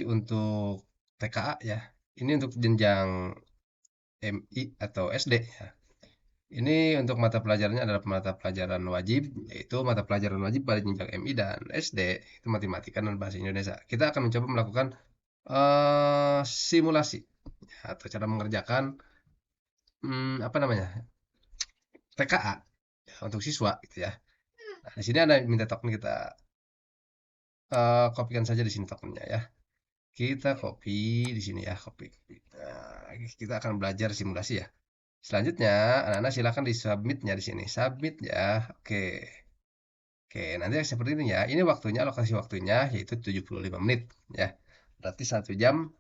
untuk TKA ya. Ini untuk jenjang MI atau SD ya. Ini untuk mata pelajarannya adalah mata pelajaran wajib, yaitu mata pelajaran wajib pada jenjang MI dan SD, itu matematika dan bahasa Indonesia. Kita akan mencoba melakukan simulasi ya, atau cara mengerjakan apa namanya TKA ya, untuk siswa gitu ya. Nah, di sini ada minta token kita kopikan saja di sini tokennya ya. Kita copy di sini ya, copy. Nah, kita akan belajar simulasi ya. Selanjutnya, anak-anak silakan di submitnya di sini. Submit ya. Oke. Oke, nanti seperti ini ya. Ini waktunya, alokasi waktunya yaitu 75 menit ya. Berarti 1 jam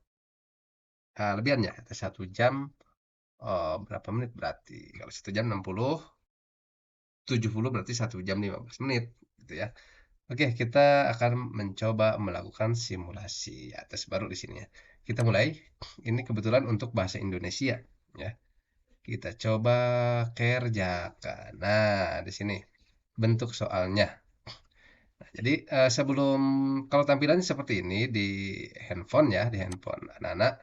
lebihan ya. 1 jam berapa menit berarti? Kalau 1 jam 60, 70 berarti 1 jam 15 menit gitu ya. Oke, kita akan mencoba melakukan simulasi ya, tes baru di sini ya. Kita mulai. Ini kebetulan untuk bahasa Indonesia ya. Kita coba kerjakan. Nah, di sini bentuk soalnya. Nah, jadi sebelum kalau tampilannya seperti ini di handphone ya, di handphone anak-anak,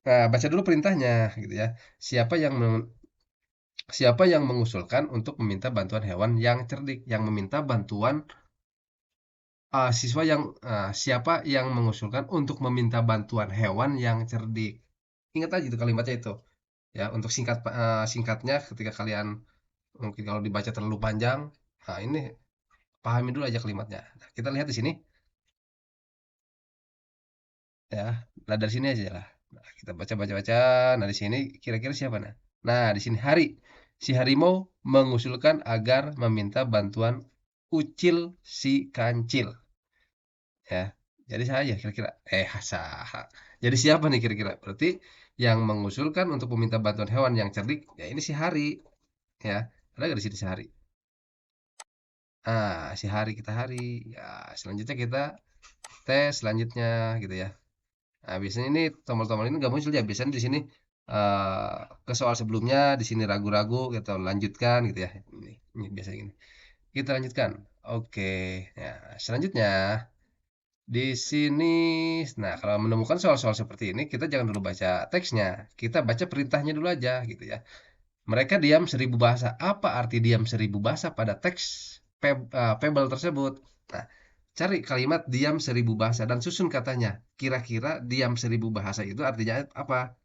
baca dulu perintahnya gitu ya. Siapa yang siapa yang mengusulkan untuk meminta bantuan hewan yang cerdik, yang meminta bantuan siswa yang siapa yang mengusulkan untuk meminta bantuan hewan yang cerdik. Ingat aja itu kalimatnya itu. Ya, untuk singkatnya ketika kalian mungkin kalau dibaca terlalu panjang, nah ini pahami dulu aja kalimatnya. Nah, kita lihat di sini ya. Nah, dari sini aja lah. Nah, kita baca-baca-baca. Nah, di sini kira-kira siapa nah? Nah, di sini Hari. Si harimau mengusulkan agar meminta bantuan Ucil si kancil. Ya. Jadi saya kira-kira saha. Jadi siapa nih kira-kira? Berarti yang mengusulkan untuk meminta bantuan hewan yang cerdik, ya ini si Hari. Ya. Ada nggak di sini si Hari? Si Hari kita Hari. Ya, selanjutnya kita tes selanjutnya gitu ya. Nah, biasanya ini tombol-tombol ini nggak muncul ya. Biasanya di sini ke soal sebelumnya, di sini ragu-ragu gitu, lanjutkan gitu ya. Ini biasanya gini. Kita lanjutkan. Oke. Ya, selanjutnya di sini, nah kalau menemukan soal-soal seperti ini, kita jangan dulu baca teksnya. Kita baca perintahnya dulu aja gitu ya. Mereka diam 1.000 bahasa. Apa arti diam 1.000 bahasa pada teks fable tersebut? Nah, cari kalimat diam 1.000 bahasa dan susun katanya. Kira-kira diam 1.000 bahasa itu artinya apa?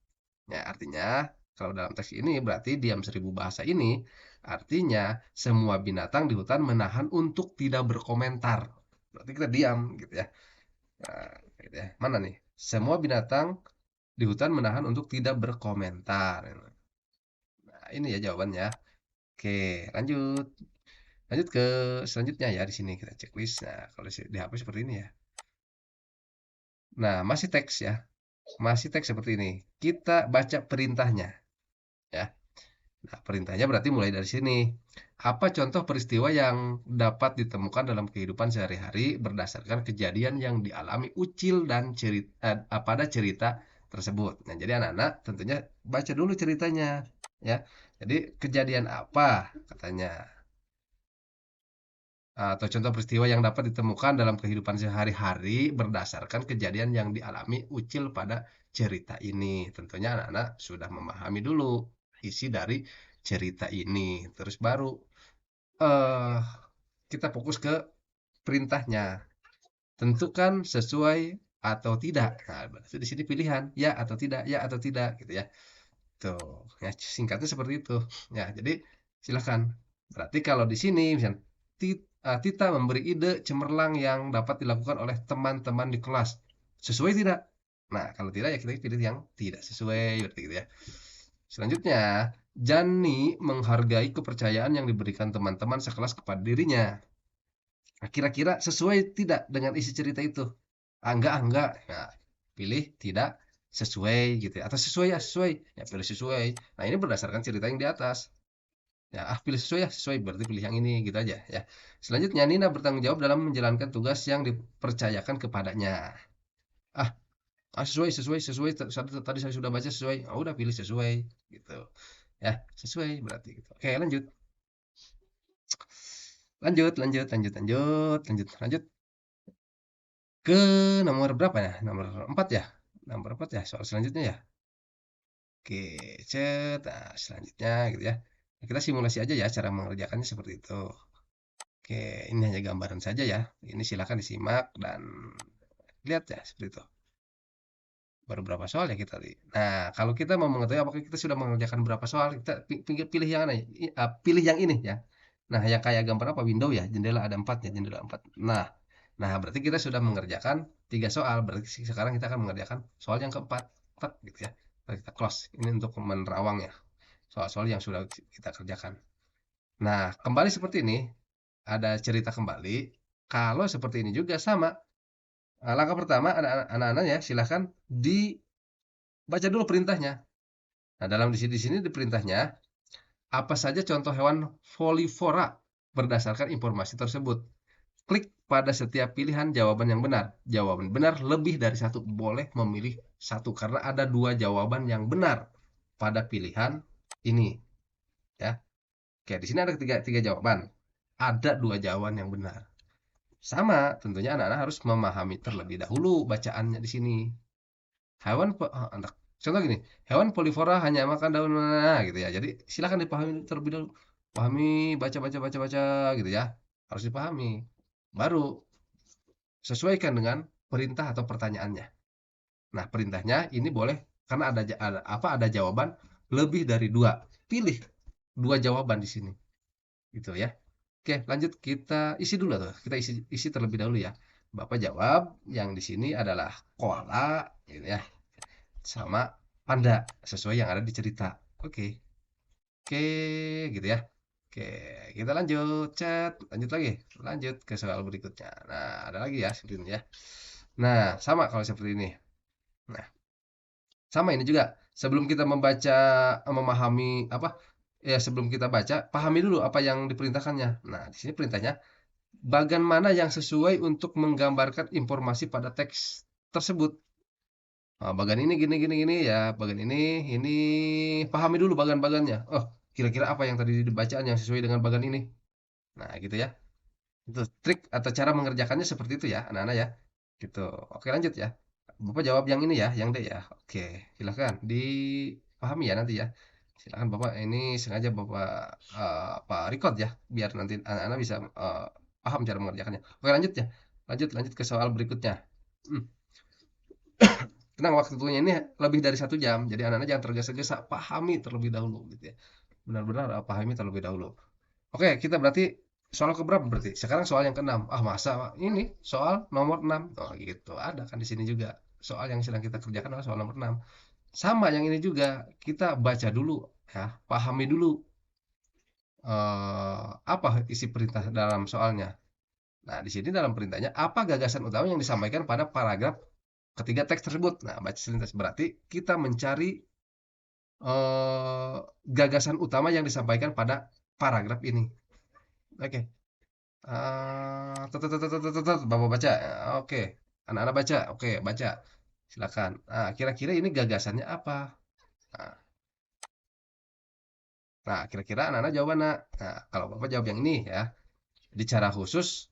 Ya, artinya kalau dalam teks ini berarti diam 1.000 bahasa ini artinya semua binatang di hutan menahan untuk tidak berkomentar. Berarti kita diam gitu ya. Nah, gitu ya. Mana nih? Semua binatang di hutan menahan untuk tidak berkomentar. Nah, ini ya jawabannya. Oke, lanjut. Lanjut ke selanjutnya ya di sini kita checklist. Nah, kalau di HP seperti ini ya. Nah, masih teks ya. Masih teks seperti ini. Kita baca perintahnya ya. Nah, perintahnya berarti mulai dari sini. Apa contoh peristiwa yang dapat ditemukan dalam kehidupan sehari-hari berdasarkan kejadian yang dialami Ucil dan pada cerita tersebut. Nah, jadi anak-anak tentunya baca dulu ceritanya ya. Jadi kejadian apa katanya? Atau contoh peristiwa yang dapat ditemukan dalam kehidupan sehari-hari berdasarkan kejadian yang dialami Ucil pada cerita ini. Tentunya anak-anak sudah memahami dulu isi dari cerita ini. Terus baru eh kita fokus ke perintahnya. Tentukan sesuai atau tidak. Nah, berarti di sini pilihan ya atau tidak gitu ya. Tuh, ya singkatnya seperti itu. Ya, jadi silakan. Berarti kalau di sini misalnya Tita memberi ide cemerlang yang dapat dilakukan oleh teman-teman di kelas. Sesuai tidak? Nah, kalau tidak ya kita pilih yang tidak sesuai berarti gitu ya. Selanjutnya, Jani menghargai kepercayaan yang diberikan teman-teman sekelas kepada dirinya. Nah, kira-kira sesuai tidak dengan isi cerita itu? Enggak. Nah, pilih tidak sesuai gitu ya. Atau sesuai ya, sesuai. Ya, pilih sesuai. Nah, ini berdasarkan cerita yang di atas. Ya, pilih sesuai ya, sesuai. Berarti pilih yang ini gitu aja ya. Selanjutnya, Nina bertanggung jawab dalam menjalankan tugas yang dipercayakan kepadanya. Ah, sesuai. Tadi saya sudah baca sesuai. Oh, udah pilih sesuai gitu. Ya, sesuai berarti gitu. Oke, lanjut. Lanjut. ke nomor berapa ya? Nomor 4 ya? Nomor 4 ya, soal selanjutnya ya? Oke, cet. Nah, selanjutnya gitu ya. Kita simulasi aja ya cara mengerjakannya seperti itu. Oke, ini hanya gambaran saja ya. Ini silakan disimak dan lihat ya seperti itu. Baru berapa soal ya kita tadi. Nah, kalau kita mau mengetahui apakah kita sudah mengerjakan berapa soal, kita pilih yang mana? Pilih yang ini ya. Nah, yang kayak gambar apa? Window ya, jendela ada 4 ya, jendela 4. Nah, berarti kita sudah mengerjakan 3 soal. Berarti sekarang kita akan mengerjakan soal yang keempat. 4 gitu ya. Lalu kita close. Ini untuk menerawang ya. Soal-soal yang sudah kita kerjakan. Nah, kembali seperti ini, ada cerita kembali. Kalau seperti ini juga sama. Langkah pertama, anak-anak ya, silahkan dibaca dulu perintahnya. Nah, dalam di sini di perintahnya, apa saja contoh hewan folivora berdasarkan informasi tersebut. Klik pada setiap pilihan jawaban yang benar. Jawaban benar lebih dari satu. Boleh memilih satu karena ada 2 jawaban yang benar pada pilihan ini. Ya, oke, di sini ada tiga jawaban. Ada 2 jawaban yang benar. Sama, tentunya anak-anak harus memahami terlebih dahulu bacaannya di sini. Hewan anak contoh gini, hewan polivora hanya makan daun gitu ya. Jadi silakan dipahami terlebih dahulu. Pahami, baca baca baca baca gitu ya. Harus dipahami. Baru sesuaikan dengan perintah atau pertanyaannya. Nah, perintahnya ini boleh karena ada jawaban lebih dari 2. Pilih 2 jawaban di sini. Gitu ya. Oke, lanjut kita isi dulu tuh. Kita isi terlebih dahulu ya. Bapak jawab yang di sini adalah koala gitu ya. Sama panda sesuai yang ada di cerita. Oke. Oke, gitu ya. Oke, kita lanjut chat, lanjut lagi. Lanjut ke soal berikutnya. Nah, ada lagi ya seperti ini ya. Nah, sama kalau seperti ini. Nah, sama ini juga. Sebelum kita memahami apa ya sebelum kita baca, pahami dulu apa yang diperintahkannya. Nah, di sini perintahnya bagan mana yang sesuai untuk menggambarkan informasi pada teks tersebut. Bagan ini gini gini gini ya, bagan ini pahami dulu bagan-bagannya. Oh, kira-kira apa yang tadi dibacaan yang sesuai dengan bagan ini. Nah, gitu ya. Itu trik atau cara mengerjakannya seperti itu ya, anak-anak ya. Gitu. Oke, lanjut ya. Bapak jawab yang ini ya, yang D ya. Oke, silakan dipahami ya nanti ya. Silakan Bapak ini sengaja Bapak apa record ya, biar nanti anak-anak bisa paham cara mengerjakannya. Oke, lanjut ya. Lanjut lanjut ke soal berikutnya. Hmm. Tenang, waktunya ini lebih dari 1 jam, jadi anak-anak jangan tergesa-gesa, pahami terlebih dahulu gitu ya. Benar-benar pahami terlebih dahulu. Oke, kita berarti soal keberapa berarti? Sekarang soal yang ke-6. Ah, masa ini soal nomor 6. Oh, gitu. Ada kan di sini juga. Soal yang sedang kita kerjakan adalah soal nomor 6. Sama yang ini juga, kita baca dulu ya, pahami dulu apa isi perintah dalam soalnya. Nah, di sini dalam perintahnya apa gagasan utama yang disampaikan pada paragraf ketiga teks tersebut. Nah, baca selintas berarti kita mencari eh, gagasan utama yang disampaikan pada paragraf ini. Oke. Bapak baca. Oke. Anak-anak baca. Oke, baca. Silakan. Nah, kira-kira ini gagasannya apa? Nah, kira-kira anak-anak jawab mana? Nah, kalau Bapak jawab yang ini ya. Di cara khusus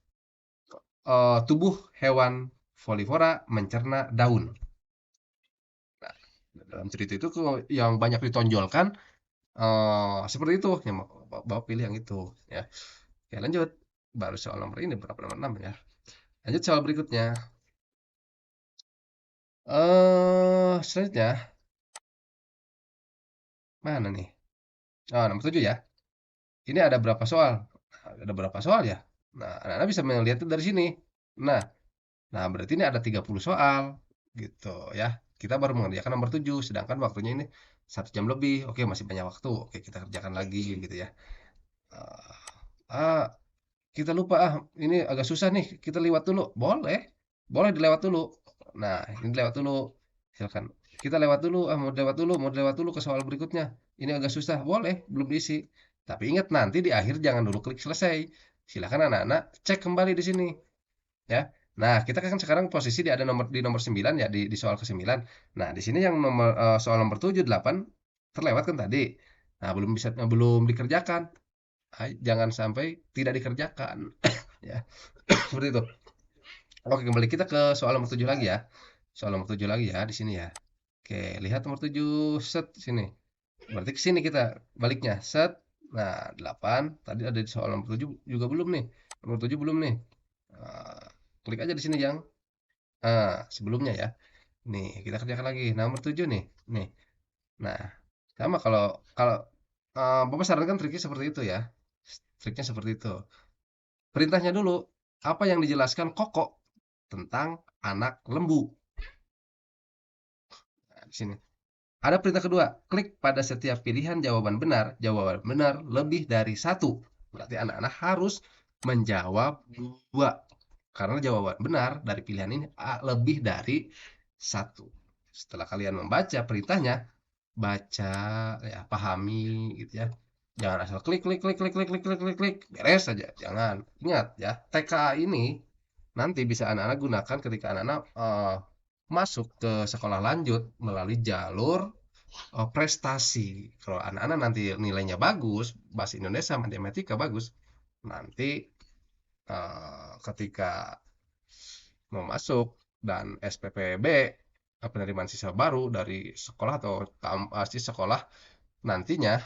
tubuh hewan folivora mencerna daun. Nah, dalam cerita itu yang banyak ditonjolkan seperti itu. Yang Bapak pilih yang itu ya. Oke, lanjut. Baru soal nomor ini berapa nomor 6 ya. Lanjut soal berikutnya. Selanjutnya mana nih? Oh, nomor 7 ya. Ini ada berapa soal? Ada berapa soal ya? Nah, anak-anak bisa melihat itu dari sini. Nah, berarti ini ada 30 soal gitu ya. Kita baru mengerjakan nomor 7, sedangkan waktunya ini 1 jam lebih. Oke, masih banyak waktu. Oke, kita kerjakan lagi gitu ya. Ah, ah, kita lupa ini agak susah nih. Kita lewat dulu. Boleh. Boleh dilewat dulu. Nah, ini lewat dulu. Silakan. Kita lewat dulu, mau lewat dulu ke soal berikutnya. Ini agak susah. Boleh, belum diisi. Tapi ingat nanti di akhir jangan dulu klik selesai. Silakan anak-anak cek kembali di sini, ya. Nah, kita kan sekarang posisi di nomor 9 ya, di soal ke-9. Nah, di sini yang soal nomor 7, 8 terlewat kan tadi. Nah, belum dikerjakan. Jangan sampai tidak dikerjakan, ya. Seperti itu. Oke, kembali kita ke soal nomor 7 lagi ya. Soal nomor 7 lagi ya di sini ya. Oke, lihat nomor 7 set sini. Berarti ke sini kita baliknya. Set. Nah, 8 tadi ada di soal nomor 7 juga belum nih. Nomor 7 belum nih. Nah, klik aja di sini yang sebelumnya ya. Nih, kita kerjakan lagi. Nomor 7 nih. Nih. Nah, sama kalau kalau Bapak sarankan triknya seperti itu ya. Triknya seperti itu. Perintahnya dulu. Apa yang dijelaskan Koko tentang anak lembu? Nah, di sini. Ada perintah kedua, klik pada setiap pilihan jawaban benar lebih dari satu. Berarti anak-anak harus menjawab dua. Karena jawaban benar dari pilihan ini lebih dari satu. Setelah kalian membaca perintahnya, baca, ya, pahami gitu ya. Jangan asal klik klik klik klik klik klik klik klik klik, beres saja. Jangan. Ingat ya, TKA ini nanti bisa anak-anak gunakan ketika anak-anak masuk ke sekolah lanjut melalui jalur prestasi. Kalau anak-anak nanti nilainya bagus, bahasa Indonesia, matematika bagus, nanti ketika mau masuk dan SPPB, penerimaan siswa baru dari sekolah atau sekolah, nantinya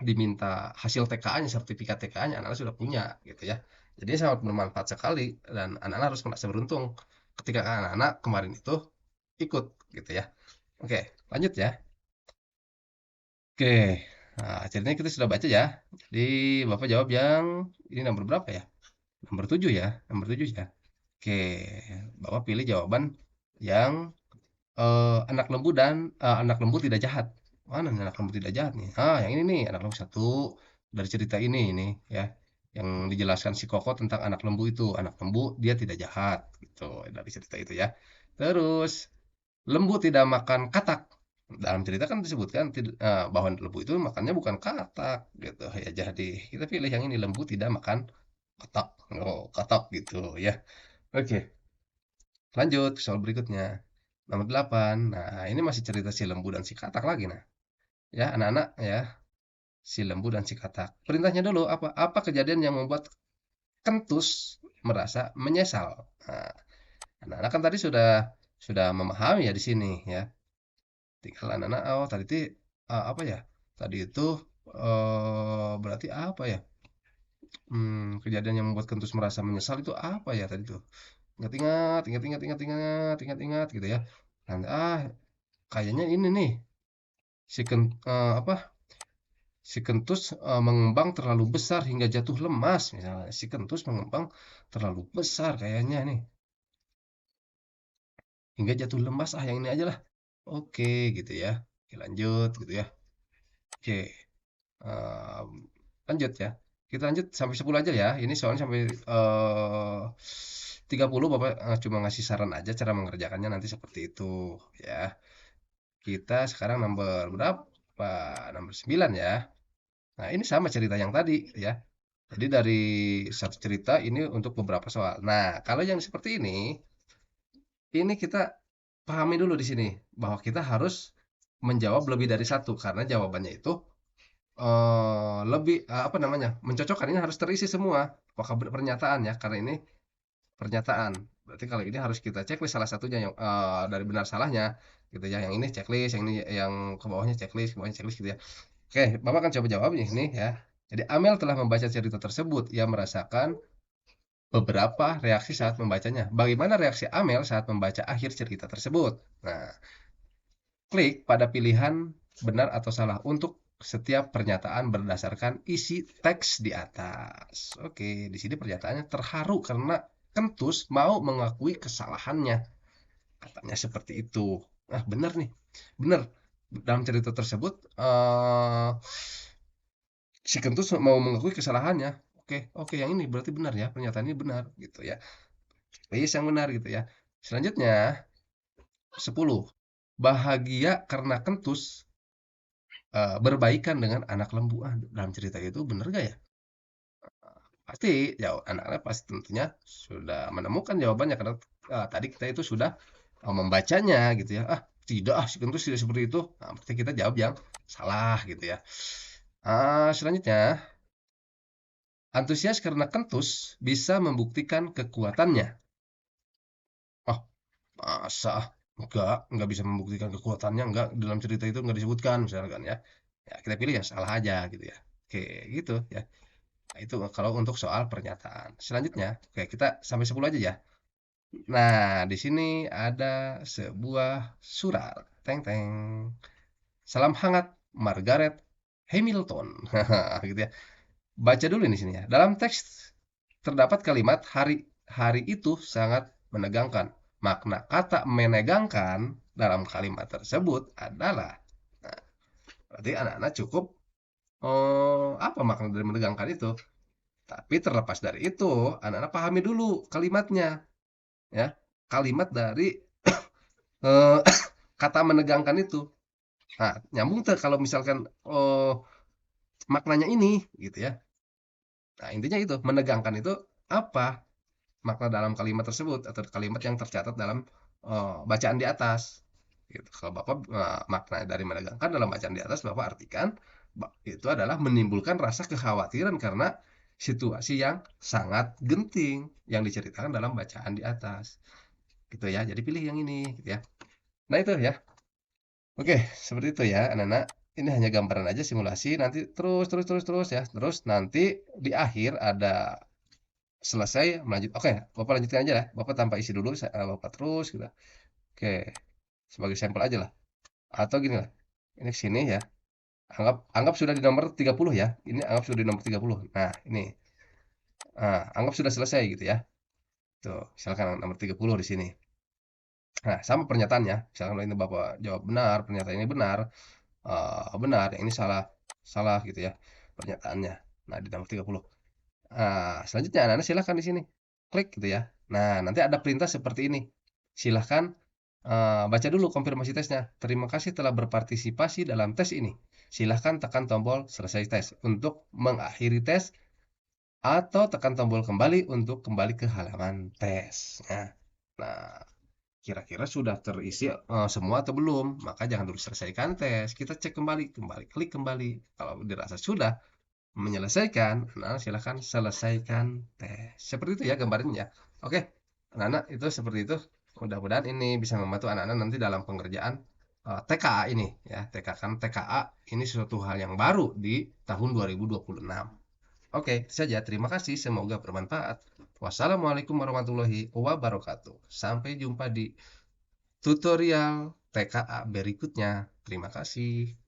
diminta hasil TKA-nya, sertifikat TKA-nya, anak-anak sudah punya gitu ya. Jadi sangat bermanfaat sekali dan anak-anak harus merasa beruntung ketika anak-anak kemarin itu ikut gitu ya. Oke, lanjut ya. Oke, nah ceritanya kita sudah baca ya. Jadi Bapak jawab yang ini nomor berapa ya? Nomor 7 ya, nomor 7 ya. Oke, Bapak pilih jawaban yang anak lembu dan anak lembu tidak jahat. Mana nih anak lembu tidak jahat nih? Yang ini nih, anak lembu satu dari cerita ini ya. Yang dijelaskan si Koko tentang anak lembu itu, anak lembu dia tidak jahat gitu dari cerita itu ya. Terus lembu tidak makan katak. Dalam cerita kan disebutkan bahwa lembu itu makannya bukan katak gitu ya. Jadi kita pilih yang ini, lembu tidak makan katak. Oh, katak gitu ya. Oke, lanjut ke soal berikutnya. Nomor 8. Nah, ini masih cerita si lembu dan si katak lagi nah. Ya, anak-anak ya, si lembu dan si katak. Perintahnya dulu apa? Apa kejadian yang membuat Kentus merasa menyesal? Nah, anak-anak kan tadi sudah memahami ya di sini ya. Tinggal anak-anak, oh tadi itu apa ya? Tadi itu berarti apa ya? Kejadian yang membuat Kentus merasa menyesal itu apa ya tadi tuh? Ingat-ingat, ingat-ingat, ingat-ingat, ingat-ingat gitu ya. Nanti kayaknya ini nih apa? Si Kentus mengembang terlalu besar hingga jatuh lemas. Misalnya, si Kentus mengembang terlalu besar kayaknya nih hingga jatuh lemas. Yang ini aja lah. Oke, gitu ya. Oke, lanjut gitu ya. Oke, em, lanjut ya. Kita lanjut sampai 10 aja ya. Ini soalnya sampai 30 Bapak cuma ngasih saran aja cara mengerjakannya nanti seperti itu ya. Kita sekarang nomor berapa? Nomor 9 ya. Nah, ini sama cerita yang tadi ya. Jadi dari satu cerita ini untuk beberapa soal. Nah, kalau yang seperti ini kita pahami dulu di sini bahwa kita harus menjawab lebih dari satu karena jawabannya itu lebih apa namanya, mencocokkan. Ini harus terisi semua. Apakah pernyataan ya? Karena ini pernyataan. Berarti kalau ini harus kita checklist salah satunya yang dari benar salahnya gitu ya. Yang ini checklist, yang ini yang ke bawahnya checklist, ke bawahnya checklist gitu ya. Oke, Bapak akan coba jawab ini ya. Jadi Amel telah membaca cerita tersebut. Ia merasakan beberapa reaksi saat membacanya. Bagaimana reaksi Amel saat membaca akhir cerita tersebut? Nah, klik pada pilihan benar atau salah untuk setiap pernyataan berdasarkan isi teks di atas. Oke, di sini pernyataannya terharu karena Kentus mau mengakui kesalahannya. Katanya seperti itu. Nah, benar nih. Benar. Dalam cerita tersebut, si Kentus mau mengakui kesalahannya. Oke, oke, yang ini berarti benar ya. Pernyataan ini benar gitu ya. Yes, yang benar gitu ya. Selanjutnya 10. Bahagia karena Kentus berbaikan dengan anak lembu. Dalam cerita itu benar gak ya? Pasti jawab anak-anak pasti tentunya sudah menemukan jawabannya karena tadi kita itu sudah membacanya gitu ya. Tidak, si Kentus tidak seperti itu. Nah, berarti kita jawab yang salah gitu ya. Selanjutnya, antusias karena Kentus bisa membuktikan kekuatannya. Masa? Enggak bisa membuktikan kekuatannya, enggak, dalam cerita itu enggak disebutkan misalkan ya. Ya kita pilih yang salah aja gitu ya. Oke, gitu ya. Nah, itu kalau untuk soal pernyataan. Selanjutnya, oke kita sampai 10 aja ya. Nah, di sini ada sebuah surat. Teng teng. Salam hangat Margaret Hamilton. Gitu ya. Baca dulu di sini ya. Dalam teks terdapat kalimat hari itu sangat menegangkan. Makna kata menegangkan dalam kalimat tersebut adalah, nah, berarti anak-anak cukup apa makna dari menegangkan itu. Tapi terlepas dari itu, anak-anak pahami dulu kalimatnya, ya. Kalimat dari eh, kata menegangkan itu. Nah, nyambung tuh kalau misalkan maknanya ini, gitu ya. Nah, intinya itu, menegangkan itu apa? Makna dalam kalimat tersebut atau kalimat yang tercatat dalam bacaan di atas. Gitu. Kalau Bapak makna dari menegangkan dalam bacaan di atas, Bapak artikan itu adalah menimbulkan rasa kekhawatiran karena situasi yang sangat genting yang diceritakan dalam bacaan di atas. Gitu ya. Jadi pilih yang ini, gitu ya. Nah, itu ya. Oke, seperti itu ya, anak-anak. Ini hanya gambaran aja simulasi, nanti terus ya. Terus nanti di akhir ada selesai melanjut. Oke, Bapak lanjutkan aja lah. Bapak tanpa isi dulu, Bapak terus gitu. Oke, sebagai sampel aja lah. Atau gini lah. Ini sini ya. Anggap sudah di nomor 30 ya. Ini anggap sudah di nomor 30. Nah, ini. Nah, anggap sudah selesai gitu ya. Tuh, misalkan nomor 30 di sini. Nah, sama pernyataannya. Misalkan ini Bapak jawab benar, pernyataan ini benar, benar, yang ini salah, salah gitu ya pernyataannya. Nah, di nomor 30. Nah, selanjutnya Anda silahkan di sini. Klik gitu ya. Nah, nanti ada perintah seperti ini. Silahkan baca dulu konfirmasi tesnya. Terima kasih telah berpartisipasi dalam tes ini. Silahkan tekan tombol selesai tes untuk mengakhiri tes atau tekan tombol kembali untuk kembali ke halaman tes. Nah, kira-kira sudah terisi semua atau belum? Maka jangan dulu selesaikan tes. Kita cek kembali, klik kembali. Kalau dirasa sudah menyelesaikan, anak-anak silahkan selesaikan tes. Seperti itu ya gambarnya ya. Oke, anak-anak itu seperti itu. Mudah-mudahan ini bisa membantu anak-anak nanti dalam pengerjaan TKA ini ya. Kan TKA ini sesuatu hal yang baru di tahun 2026. Oke, itu saja. Terima kasih. Semoga bermanfaat. Wassalamualaikum warahmatullahi wabarakatuh. Sampai jumpa di tutorial TKA berikutnya. Terima kasih.